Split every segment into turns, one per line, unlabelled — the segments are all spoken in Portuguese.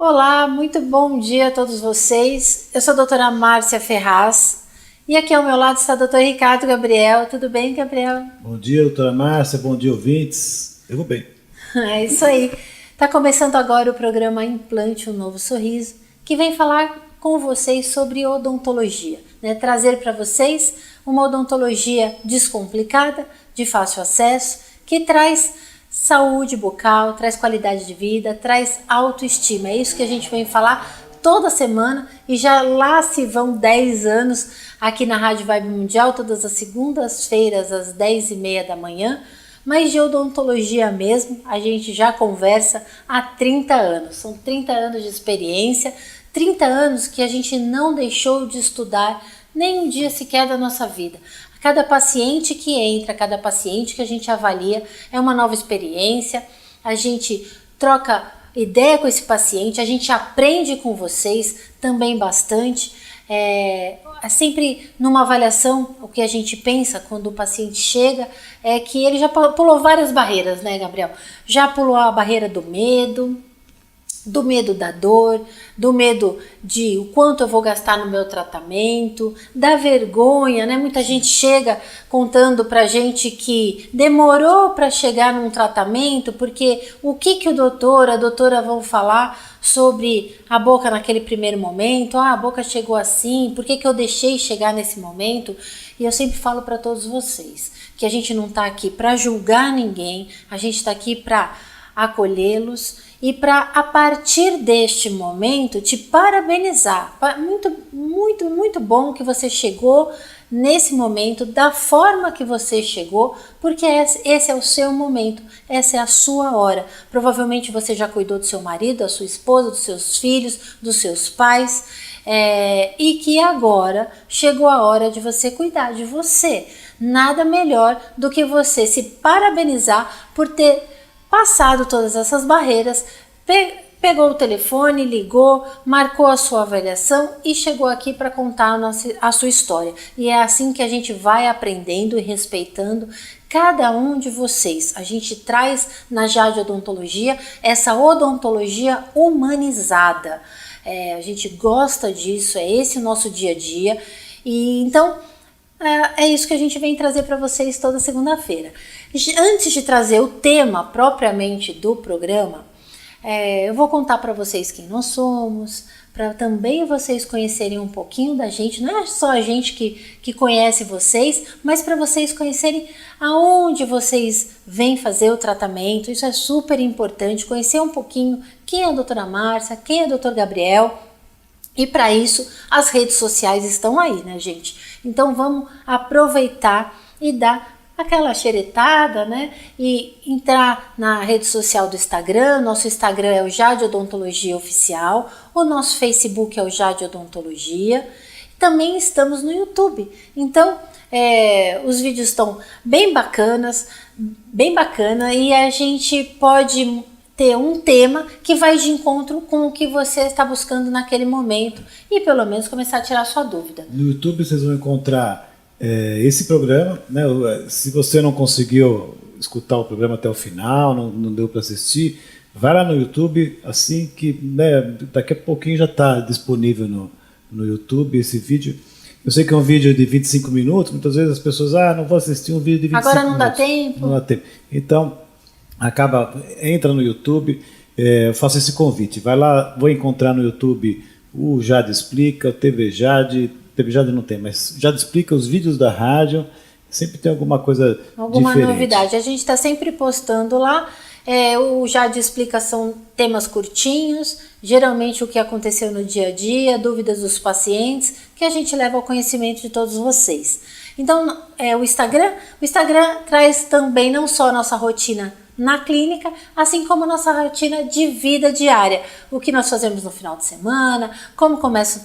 Olá, muito bom dia a todos vocês. Eu sou a doutora Márcia Ferraz e aqui ao meu lado está o doutor Ricardo Gabriel. Tudo bem, Gabriel?
Bom dia, doutora Márcia. Bom dia, ouvintes. Eu vou bem.
É isso aí. Está começando agora o programa Implante um Novo Sorriso, que vem falar com vocês sobre odontologia, né? Trazer para vocês uma odontologia descomplicada, de fácil acesso, que traz saúde bucal, traz qualidade de vida, traz autoestima. É isso que a gente vem falar toda semana e já lá se vão 10 anos aqui na Rádio Vibe Mundial, todas as segundas-feiras às 10h30 da manhã. Mas de odontologia mesmo, a gente já conversa há 30 anos. São 30 anos de experiência, 30 anos que a gente não deixou de estudar nem um dia sequer da nossa vida. Cada paciente que entra, cada paciente que a gente avalia é uma nova experiência, a gente troca ideia com esse paciente, a gente aprende com vocês também bastante. É sempre numa avaliação, o que a gente pensa quando o paciente chega é que ele já pulou várias barreiras, né, Gabriel? Já pulou a barreira do medo da dor, do medo de o quanto eu vou gastar no meu tratamento, da vergonha, né? Muita gente chega contando pra gente que demorou para chegar num tratamento porque o que o doutor, a doutora vão falar sobre a boca naquele primeiro momento, a boca chegou assim, por que eu deixei chegar nesse momento? E eu sempre falo para todos vocês que a gente não está aqui para julgar ninguém, a gente está aqui para acolhê-los e para, a partir deste momento, te parabenizar. Muito bom que você chegou nesse momento, da forma que você chegou, porque esse é o seu momento, essa é a sua hora. Provavelmente você já cuidou do seu marido, da sua esposa, dos seus filhos, dos seus pais, e que agora chegou a hora de você cuidar de você. Nada melhor do que você se parabenizar por ter passado todas essas barreiras, pegou o telefone, ligou, marcou a sua avaliação e chegou aqui para contar a sua história. E é assim que a gente vai aprendendo e respeitando cada um de vocês. A gente traz na Jade Odontologia essa odontologia humanizada. A gente gosta disso, é esse o nosso dia a dia. E então é isso que a gente vem trazer para vocês toda segunda-feira. Antes de trazer o tema propriamente do programa, eu vou contar para vocês quem nós somos, para também vocês conhecerem um pouquinho da gente. Não é só a gente que conhece vocês, mas para vocês conhecerem aonde vocês vêm fazer o tratamento. Isso é super importante, conhecer um pouquinho quem é a doutora Márcia, quem é o doutor Gabriel. E para isso, as redes sociais estão aí, né, gente? Então vamos aproveitar e dar aquela xeretada, né? E entrar na rede social do Instagram. Nosso Instagram é o Jade Odontologia Oficial. O nosso Facebook é o Jade Odontologia. Também estamos no YouTube. Então, os vídeos estão bem bacanas, e a gente pode ter um tema que vai de encontro com o que você está buscando naquele momento e pelo menos começar a tirar sua dúvida.
No YouTube vocês vão encontrar esse programa, né? Se você não conseguiu escutar o programa até o final, não deu para assistir, vai lá no YouTube, assim que, né, daqui a pouquinho já está disponível no YouTube esse vídeo. Eu sei que é um vídeo de 25 minutos, muitas vezes as pessoas, não vou assistir um vídeo de 25
Agora não
minutos.
dá tempo.
Não dá tempo. Então, entra no YouTube, eu faço esse convite, vai lá, vou encontrar no YouTube o Jade Explica, o TV Jade não tem, mas Jade Explica, os vídeos da rádio, sempre tem alguma coisa diferente.
Novidade, a gente está sempre postando lá, o Jade Explica são temas curtinhos, geralmente o que aconteceu no dia a dia, dúvidas dos pacientes, que a gente leva ao conhecimento de todos vocês. Então, o Instagram traz também não só a nossa rotina na clínica, assim como a nossa rotina de vida diária, o que nós fazemos no final de semana, como começa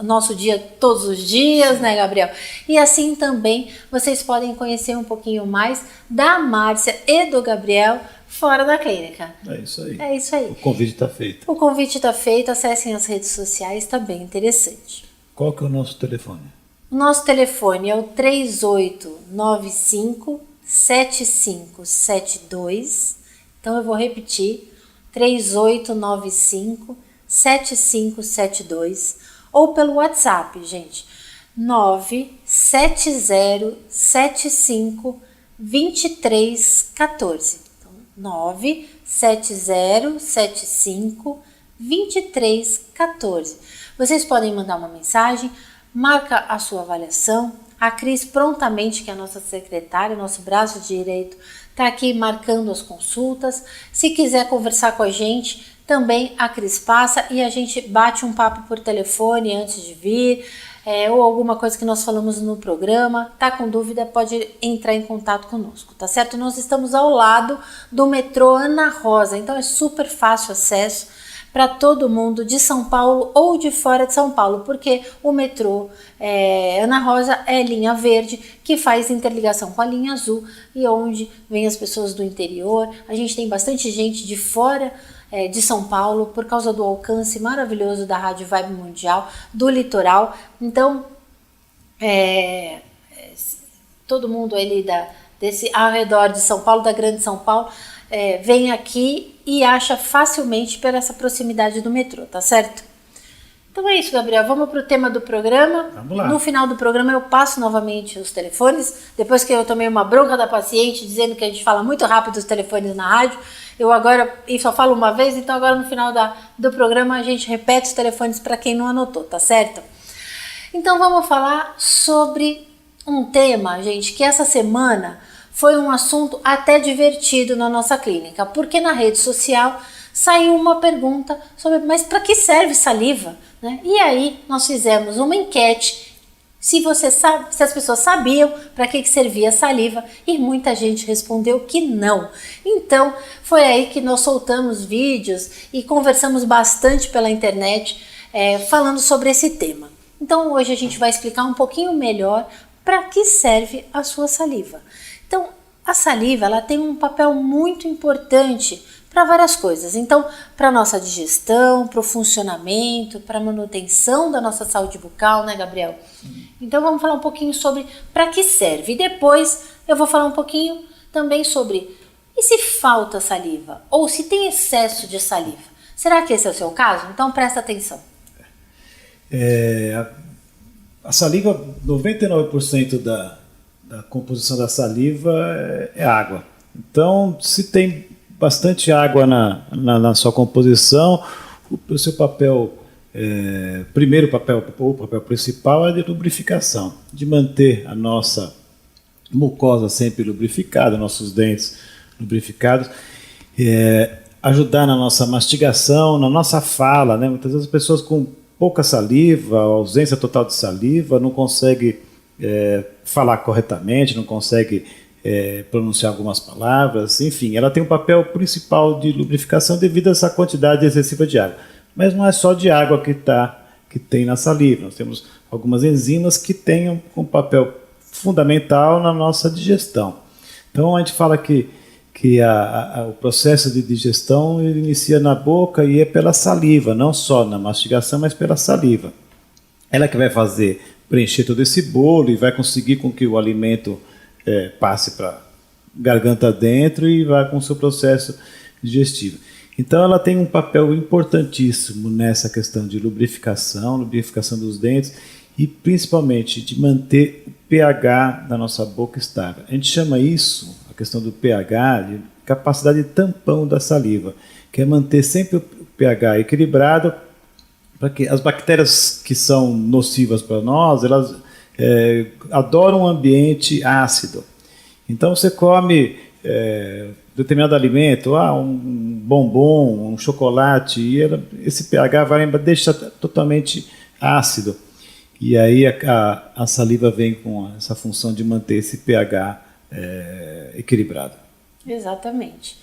nosso dia todos os dias, né, Gabriel? E assim também vocês podem conhecer um pouquinho mais da Márcia e do Gabriel fora da clínica.
É isso aí.
É isso aí.
O convite está feito.
O convite está feito, acessem as redes sociais, está bem interessante.
Qual que é o nosso telefone?
O nosso telefone é o 3895 7572. Então eu vou repetir: 3895 7572 ou pelo WhatsApp, gente, 970752314. Então, 970752314. Vocês podem mandar uma mensagem, marca a sua avaliação. A Cris prontamente, que é a nossa secretária, nosso braço direito, está aqui marcando as consultas. Se quiser conversar com a gente, também a Cris passa e a gente bate um papo por telefone antes de vir, ou alguma coisa que nós falamos no programa. Tá com dúvida, pode entrar em contato conosco, tá certo? Nós estamos ao lado do metrô Ana Rosa, então é super fácil acesso para todo mundo de São Paulo ou de fora de São Paulo, porque o metrô Ana Rosa é linha verde, que faz interligação com a linha azul, e onde vem as pessoas do interior. A gente tem bastante gente de fora de São Paulo, por causa do alcance maravilhoso da Rádio Vibe Mundial, do litoral. Então, todo mundo ali desse ao redor de São Paulo, da Grande São Paulo, vem aqui e acha facilmente por essa proximidade do metrô, tá certo? Então é isso, Gabriel, vamos para o tema do programa.
Vamos lá.
No final do programa eu passo novamente os telefones, depois que eu tomei uma bronca da paciente dizendo que a gente fala muito rápido os telefones na rádio. Eu agora só falo uma vez, então agora no final do programa a gente repete os telefones para quem não anotou, tá certo? Então vamos falar sobre um tema, gente, que essa semana foi um assunto até divertido na nossa clínica, porque na rede social saiu uma pergunta sobre, mas para que serve saliva? Né? E aí nós fizemos uma enquete se as pessoas sabiam para que servia a saliva, e muita gente respondeu que não. Então foi aí que nós soltamos vídeos e conversamos bastante pela internet falando sobre esse tema. Então hoje a gente vai explicar um pouquinho melhor para que serve a sua saliva. Então, a saliva ela tem um papel muito importante para várias coisas. Então, para a nossa digestão, para o funcionamento, para a manutenção da nossa saúde bucal, né, Gabriel? Então, vamos falar um pouquinho sobre para que serve. E depois eu vou falar um pouquinho também sobre e se falta saliva ou se tem excesso de saliva. Será que esse é o seu caso? Então, presta atenção.
A saliva, 99% da composição da saliva é água. Então, se tem bastante água na sua composição, o seu papel, primeiro papel, ou o papel principal é de lubrificação, de manter a nossa mucosa sempre lubrificada, nossos dentes lubrificados, ajudar na nossa mastigação, na nossa fala, né? Muitas vezes as pessoas com pouca saliva, ausência total de saliva, não conseguem falar corretamente, não consegue pronunciar algumas palavras, enfim, ela tem um papel principal de lubrificação devido a essa quantidade excessiva de água. Mas não é só de água que tem na saliva, nós temos algumas enzimas que têm um papel fundamental na nossa digestão. Então a gente fala que o processo de digestão ele inicia na boca e é pela saliva, não só na mastigação, mas pela saliva. Ela que vai preencher todo esse bolo e vai conseguir com que o alimento passe para garganta dentro e vá com o seu processo digestivo. Então ela tem um papel importantíssimo nessa questão de lubrificação dos dentes e principalmente de manter o pH da nossa boca estável. A gente chama isso, a questão do pH, de capacidade de tampão da saliva, que é manter sempre o pH equilibrado para que as bactérias que são nocivas para nós, elas adoram um ambiente ácido. Então você come determinado alimento, um bombom, um chocolate, e esse pH deixa totalmente ácido. E aí a saliva vem com essa função de manter esse pH equilibrado.
Exatamente.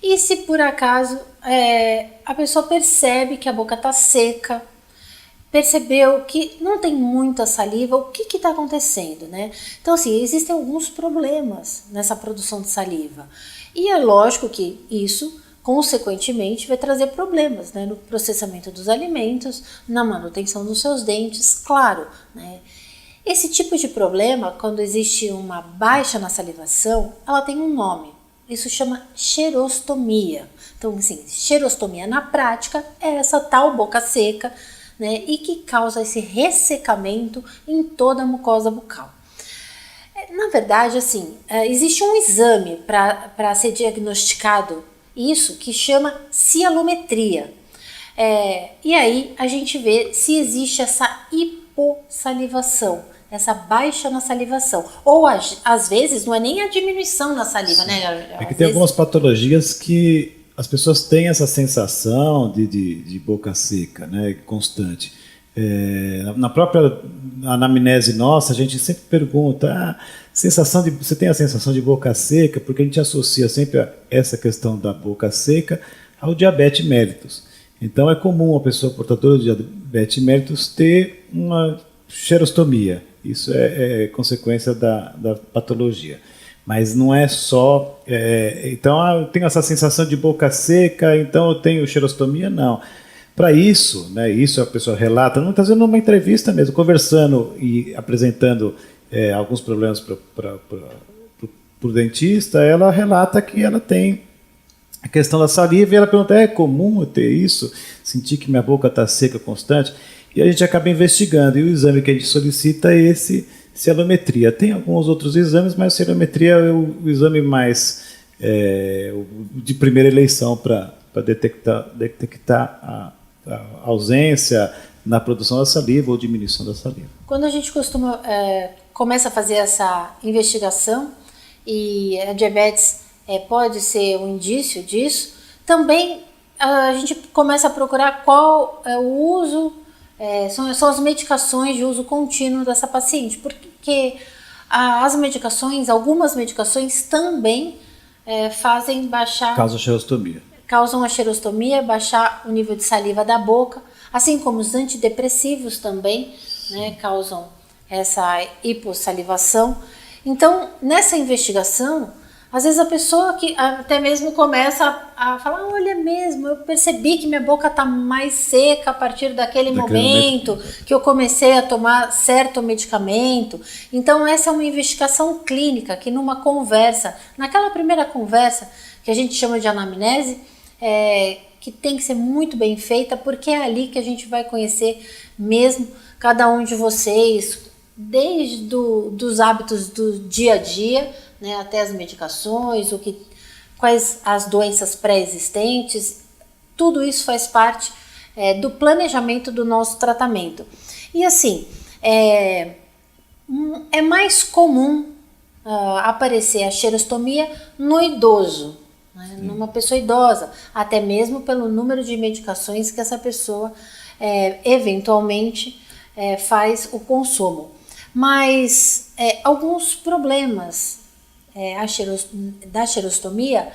E se por acaso a pessoa percebe que a boca está seca, percebeu que não tem muita saliva, o que está acontecendo, né? Então, assim, existem alguns problemas nessa produção de saliva. E é lógico que isso, consequentemente, vai trazer problemas, né, no processamento dos alimentos, na manutenção dos seus dentes, claro, né? Esse tipo de problema, quando existe uma baixa na salivação, ela tem um nome. isso chama xerostomia. Então, assim, xerostomia na prática é essa tal boca seca, né, e que causa esse ressecamento em toda a mucosa bucal. Na verdade, assim, existe um exame para ser diagnosticado isso que chama cialometria. E aí a gente vê se existe essa hipossalivação, essa baixa na salivação. Ou às vezes não é nem a diminuição na saliva, né?
É que tem algumas patologias que as pessoas têm essa sensação de boca seca, né, constante. Na própria anamnese nossa, a gente sempre pergunta, você tem a sensação de boca seca? Porque a gente associa sempre essa questão da boca seca ao diabetes mellitus. Então é comum a pessoa portadora de diabetes mellitus ter uma xerostomia. Isso é consequência da patologia. Mas não é só... então eu tenho essa sensação de boca seca, então eu tenho xerostomia? Não. Para isso, né, isso a pessoa relata, não está fazendo uma entrevista mesmo, conversando e apresentando alguns problemas para o dentista, ela relata que ela tem a questão da saliva e ela pergunta, é comum eu ter isso? Sentir que minha boca está seca constante? E a gente acaba investigando, e o exame que a gente solicita é esse cialometria. Tem alguns outros exames, mas a cialometria é o exame mais de primeira eleição para detectar a ausência na produção da saliva ou diminuição da saliva.
Quando a gente começa a fazer essa investigação e a diabetes pode ser um indício disso, também a gente começa a procurar qual é o uso, são as medicações de uso contínuo dessa paciente, porque algumas medicações também fazem baixar... Causam a xerostomia, baixar o nível de saliva da boca, assim como os antidepressivos também, né, causam essa hipossalivação. Então, nessa investigação, às vezes a pessoa que até mesmo começa a falar, olha mesmo, eu percebi que minha boca está mais seca a partir daquele momento que eu comecei a tomar certo medicamento. Então, essa é uma investigação clínica que numa conversa, naquela primeira conversa que a gente chama de anamnese, que tem que ser muito bem feita, porque é ali que a gente vai conhecer mesmo cada um de vocês, desde dos hábitos do dia a dia, né, até as medicações, quais as doenças pré-existentes, tudo isso faz parte do planejamento do nosso tratamento. E assim, é mais comum aparecer a xerostomia no idoso, numa pessoa idosa, até mesmo pelo número de medicações que essa pessoa eventualmente faz o consumo. Mas alguns problemas da xerostomia,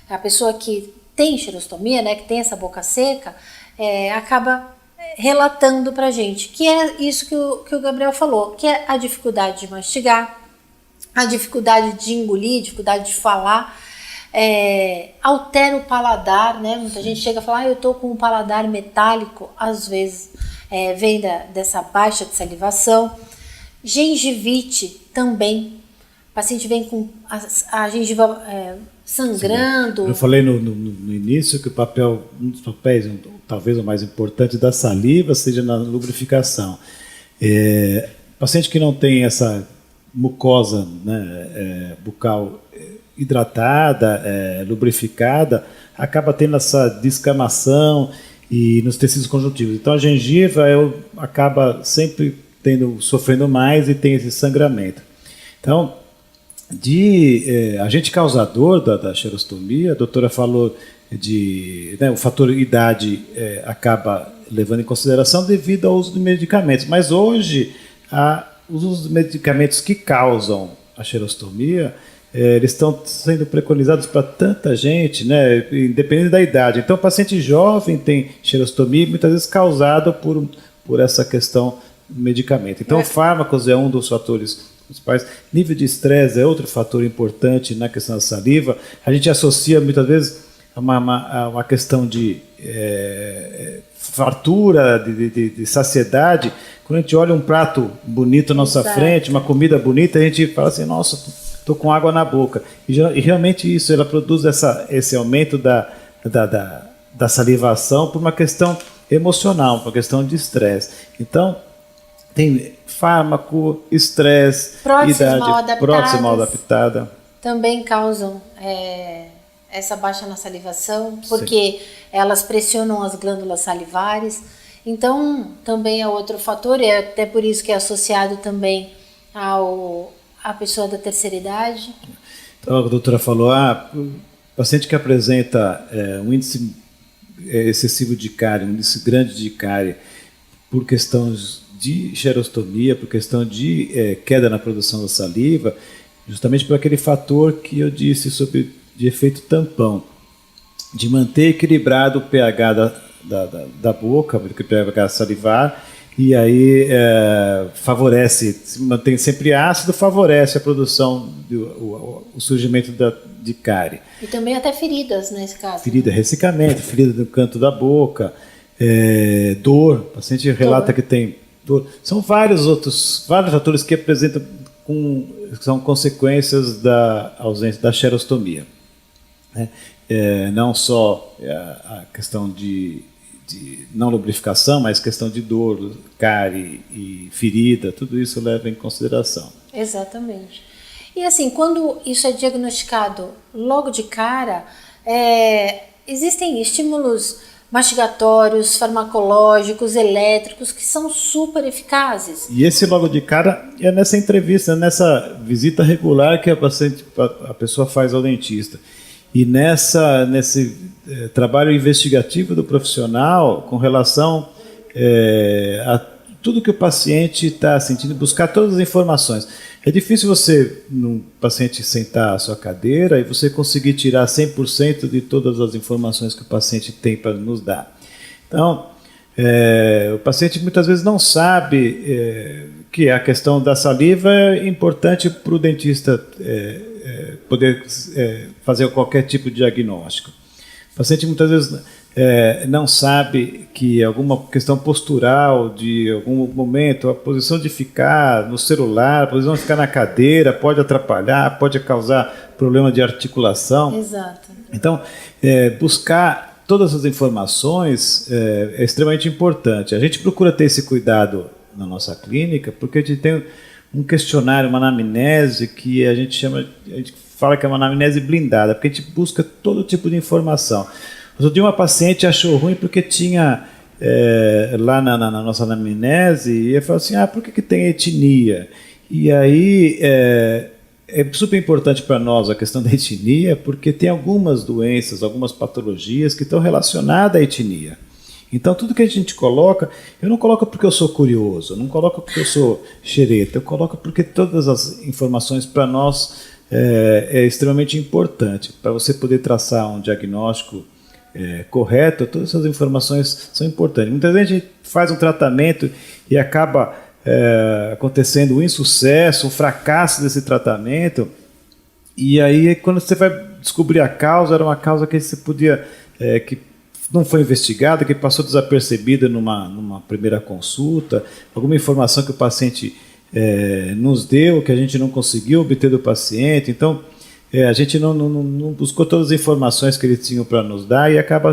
a pessoa que tem xerostomia, né, que tem essa boca seca, acaba relatando pra gente, que é isso que o Gabriel falou, que é a dificuldade de mastigar, a dificuldade de engolir, dificuldade de falar, altera o paladar, né? Muita gente chega a falar, eu tô com um paladar metálico, às vezes vem dessa baixa de salivação. Gengivite também, o paciente vem com a gengiva sangrando.
Eu falei no início que um dos papéis, talvez o mais importante da saliva seja na lubrificação. Paciente que não tem essa mucosa, né, bucal hidratada, lubrificada, acaba tendo essa descamação e nos tecidos conjuntivos. Então a gengiva acaba sempre sofrendo mais e tem esse sangramento. Então, agente causador da xerostomia, a doutora falou o fator idade acaba levando em consideração devido ao uso de medicamentos, mas hoje os usos de medicamentos que causam a xerostomia, eles estão sendo preconizados para tanta gente, né, independente da idade. Então, o paciente jovem tem xerostomia, muitas vezes causado por essa questão do medicamento. Então, fármacos é um dos fatores principais. Nível de estresse é outro fator importante na questão da saliva. A gente associa muitas vezes a uma questão de fartura, de saciedade. Quando a gente olha um prato bonito à nossa frente, uma comida bonita, a gente fala assim, nossa, estou com água na boca. E realmente isso, ela produz esse aumento da salivação por uma questão emocional, por uma questão de estresse. Então, tem fármaco, estresse, prótese mal adaptada.
Também causam essa baixa na salivação, porque sim, elas pressionam as glândulas salivares. Então, também é outro fator, e até por isso que é associado também à pessoa da terceira idade.
Então, a doutora falou, o paciente que apresenta um índice excessivo de cárie, um índice grande de cárie, por questões de xerostomia, por questão de queda na produção da saliva, justamente por aquele fator que eu disse de efeito tampão, de manter equilibrado o pH da boca, o pH salivar, e aí favorece, se mantém sempre ácido, favorece a produção, o surgimento de cárie.
E também até feridas nesse caso.
Ferida, ressecamento, ferida no canto da boca, dor, o paciente relata que tem dor. São vários fatores que apresentam são consequências da ausência da xerostomia. Não só a questão de não lubrificação, mas questão de dor, cárie e ferida, tudo isso leva em consideração.
Exatamente. E assim, quando isso é diagnosticado logo de cara, existem estímulos mastigatórios, farmacológicos, elétricos, que são super eficazes.
E esse logo de cara é nessa entrevista, nessa visita regular que a pessoa faz ao dentista. E nesse trabalho investigativo do profissional com relação a tudo que o paciente está sentindo, buscar todas as informações. É difícil você, num paciente, sentar a sua cadeira e você conseguir tirar 100% de todas as informações que o paciente tem para nos dar. Então, o paciente muitas vezes não sabe que a questão da saliva é importante para o dentista poder fazer qualquer tipo de diagnóstico. O paciente muitas vezes não sabe que alguma questão postural de algum momento, a posição de ficar no celular, a posição de ficar na cadeira pode atrapalhar, pode causar problema de articulação.
Exato.
Então, buscar todas as informações é extremamente importante. A gente procura ter esse cuidado na nossa clínica porque a gente tem um questionário, uma anamnese que a gente fala que é uma anamnese blindada, porque a gente busca todo tipo de informação. Outro dia uma paciente achou ruim porque tinha lá na nossa anamnese, e ele falou assim, por que tem etnia? E aí é super importante para nós a questão da etnia, porque tem algumas doenças, algumas patologias que estão relacionadas à etnia. Então tudo que a gente coloca, eu não coloco porque eu sou curioso, eu não coloco porque eu sou xereta, eu coloco porque todas as informações para nós é extremamente importante, para você poder traçar um diagnóstico correto, todas essas informações são importantes. Muitas vezes a gente faz um tratamento e acaba acontecendo um insucesso, um fracasso desse tratamento, e aí quando você vai descobrir a causa, era uma causa que você podia, que não foi investigada, que passou desapercebida numa primeira consulta, alguma informação que o paciente nos deu, que a gente não conseguiu obter do paciente. Então, a gente não buscou todas as informações que eles tinham para nos dar e acaba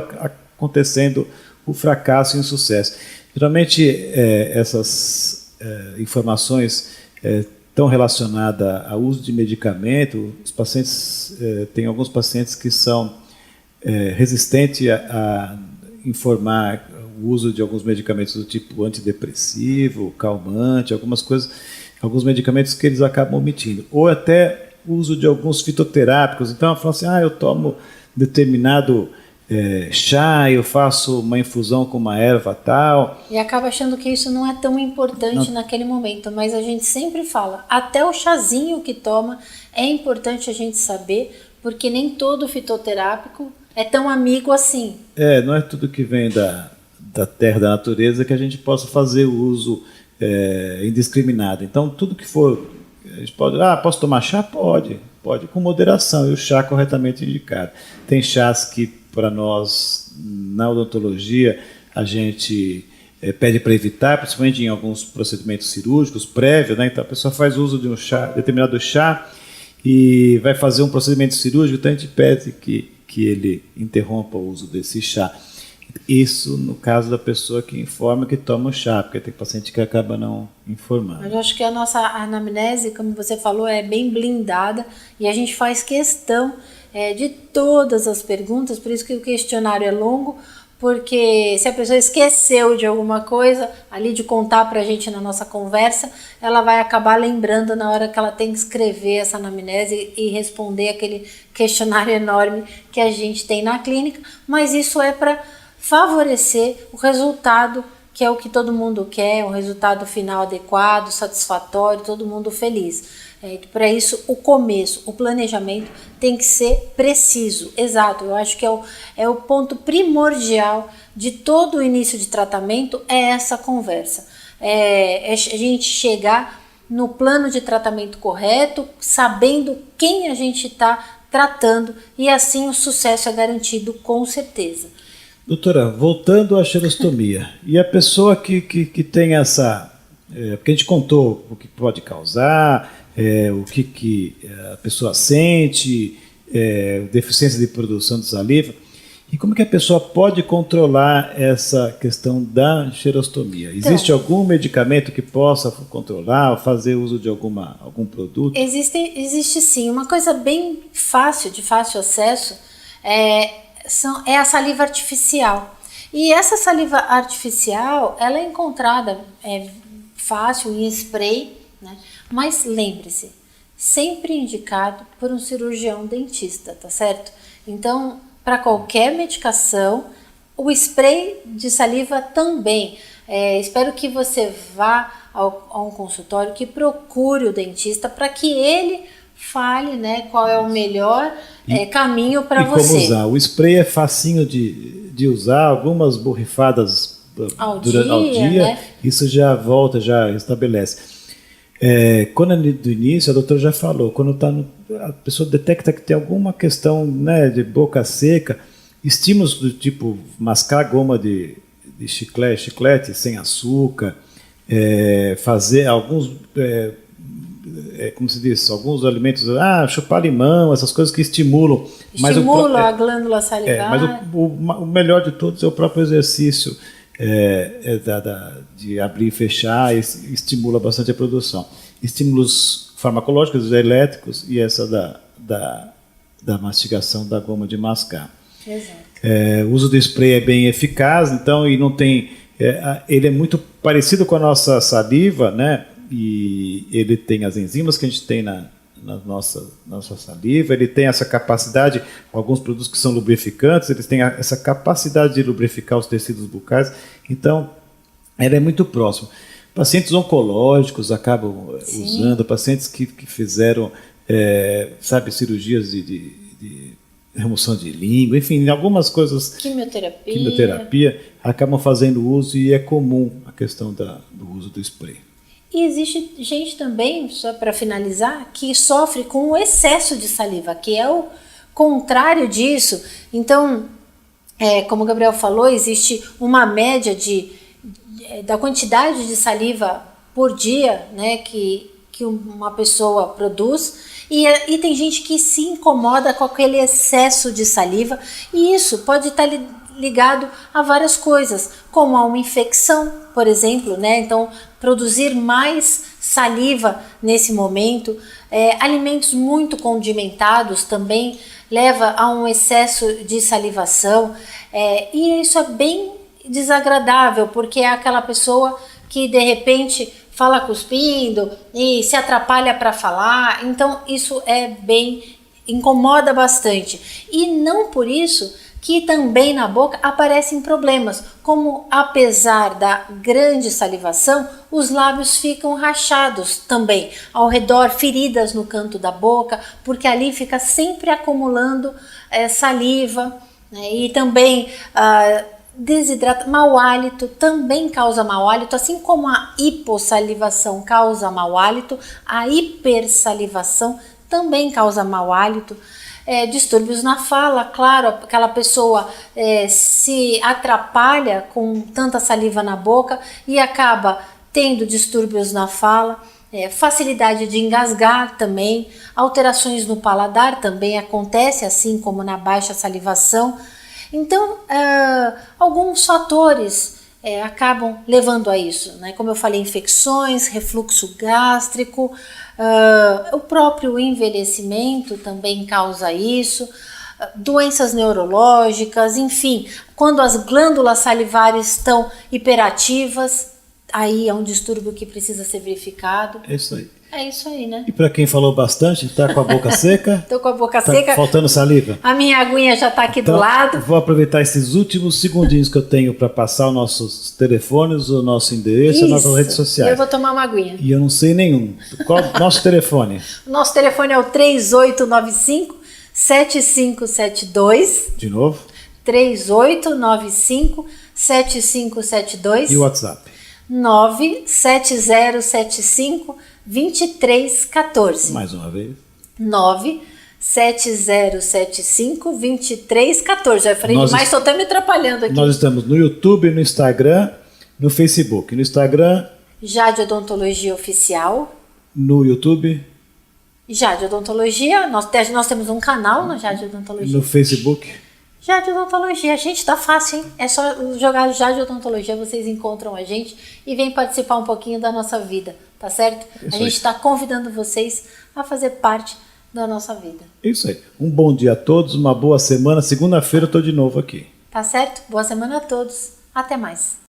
acontecendo o fracasso e o insucesso. Geralmente, essas informações estão relacionadas ao uso de medicamento. Os pacientes, tem alguns pacientes que são resistentes a informar o uso de alguns medicamentos do tipo antidepressivo, calmante, alguns medicamentos que eles acabam omitindo. Ou até o uso de alguns fitoterápicos. Então, eu falo assim, eu tomo determinado chá, eu faço uma infusão com uma erva tal.
E acaba achando que isso não é tão importante naquele momento, mas a gente sempre fala, até o chazinho que toma é importante a gente saber, porque nem todo fitoterápico é tão amigo assim.
Não é tudo que vem da terra, da natureza, que a gente possa fazer o uso indiscriminado. Então, tudo que for... A gente pode, posso tomar chá? Pode com moderação, e o chá corretamente indicado. Tem chás que, para nós, na odontologia, a gente pede para evitar, principalmente em alguns procedimentos cirúrgicos prévios, né? Então a pessoa faz uso de um chá, determinado chá, e vai fazer um procedimento cirúrgico, então a gente pede que ele interrompa o uso desse chá. Isso no caso da pessoa que informa que toma o chá, porque tem paciente que acaba não informando.
Mas eu acho que a nossa anamnese, como você falou, é bem blindada e a gente faz questão de todas as perguntas, por isso que o questionário é longo, porque se a pessoa esqueceu de alguma coisa ali de contar pra gente na nossa conversa, ela vai acabar lembrando na hora que ela tem que escrever essa anamnese e responder aquele questionário enorme que a gente tem na clínica, mas isso é para favorecer o resultado, que é o que todo mundo quer, um resultado final adequado, satisfatório, todo mundo feliz. Para isso, o começo, o planejamento tem que ser preciso, exato. Eu acho que é o ponto primordial de todo o início de tratamento, é essa conversa. É a gente chegar no plano de tratamento correto, sabendo quem a gente está tratando, e assim o sucesso é garantido com certeza.
Doutora, voltando à xerostomia, e a pessoa que tem essa... porque a gente contou o que pode causar, o que a pessoa sente, deficiência de produção de saliva, e como que a pessoa pode controlar essa questão da xerostomia? Existe algum medicamento que possa controlar ou fazer uso de algum produto?
Existe sim. Uma coisa bem fácil, de fácil acesso, é a saliva artificial. E essa saliva artificial, ela é encontrada fácil em spray, né? Mas lembre-se, sempre indicado por um cirurgião dentista, tá certo? Então, para qualquer medicação, o spray de saliva também. Espero que você vá a um consultório, que procure o dentista para que ele fale, né, qual é o melhor caminho para você.
Como usar? O spray é facinho de usar, algumas borrifadas ao dia, né? Isso já volta, já estabelece. Quando é do início, a doutora já falou, quando a pessoa detecta que tem alguma questão, né, de boca seca, estímulos do tipo mascar goma de chiclete sem açúcar, fazer alguns, como se diz, alguns alimentos, chupar limão, essas coisas que estimulam.
A glândula salivar.
Mas o melhor de todos é o próprio exercício. De abrir e fechar, estimula bastante a produção. Estímulos farmacológicos, elétricos, e essa da mastigação da goma de mascar.
Exato.
O uso do spray é bem eficaz, então, e não tem... ele é muito parecido com a nossa saliva, né? E ele tem as enzimas que a gente tem na nossa saliva, ele tem essa capacidade, alguns produtos que são lubrificantes, eles têm essa capacidade de lubrificar os tecidos bucais, então ele é muito próximo. Pacientes oncológicos acabam usando, pacientes que fizeram, cirurgias de remoção de língua, enfim, algumas coisas... Quimioterapia, acabam fazendo uso, e é comum a questão do uso do spray.
E existe gente também, só para finalizar, que sofre com o excesso de saliva, que é o contrário disso. Então, como o Gabriel falou, existe uma média da quantidade de saliva por dia, né, que uma pessoa produz, e tem gente que se incomoda com aquele excesso de saliva, e isso pode estar ligado a várias coisas, como a uma infecção, por exemplo, né? Então, produzir mais saliva nesse momento, alimentos muito condimentados também leva a um excesso de salivação, e isso é bem desagradável, porque é aquela pessoa que de repente fala cuspindo e se atrapalha para falar, então isso incomoda bastante, e não por isso que também na boca aparecem problemas, como apesar da grande salivação, os lábios ficam rachados também, ao redor feridas no canto da boca, porque ali fica sempre acumulando saliva, né? E também mau hálito também causa mau hálito, assim como a hipossalivação causa mau hálito, a hipersalivação também causa mau hálito. Distúrbios na fala, claro, aquela pessoa se atrapalha com tanta saliva na boca e acaba tendo distúrbios na fala. facilidade de engasgar também, alterações no paladar também acontece, assim como na baixa salivação. Então, alguns fatores acabam levando a isso, né? Como eu falei, infecções, refluxo gástrico, o próprio envelhecimento também causa isso, doenças neurológicas, enfim, quando as glândulas salivares estão hiperativas, aí é um distúrbio que precisa ser verificado.
É isso aí.
É isso aí, né?
E para quem falou bastante, está com a boca seca?
Tô com a boca
tá
seca.
Faltando saliva?
A minha aguinha já está aqui
Então,
do lado.
vou aproveitar esses últimos segundinhos que eu tenho para passar os nossos telefones, o nosso endereço e as nossas redes sociais.
Eu vou tomar uma aguinha.
E eu não sei nenhum. Qual nosso telefone?
O nosso telefone é o 3895-7572.
De novo?
3895-7572.
E o WhatsApp?
97075-2314.
Mais uma vez.
97075-2314. Já falei demais, estou até me atrapalhando aqui.
Nós estamos no YouTube, no Instagram, no Facebook. No Instagram...
Jade Odontologia Oficial.
No YouTube...
Jade Odontologia. Nós temos um canal no Jade Odontologia.
No Facebook...
Jade Odontologia, gente, tá fácil, hein? É só jogar Jade Odontologia, vocês encontram a gente e vem participar um pouquinho da nossa vida, tá certo?
Isso
a gente está convidando vocês a fazer parte da nossa vida.
Isso aí. Um bom dia a todos, uma boa semana. Segunda-feira eu tô de novo aqui.
Tá certo? Boa semana a todos. Até mais.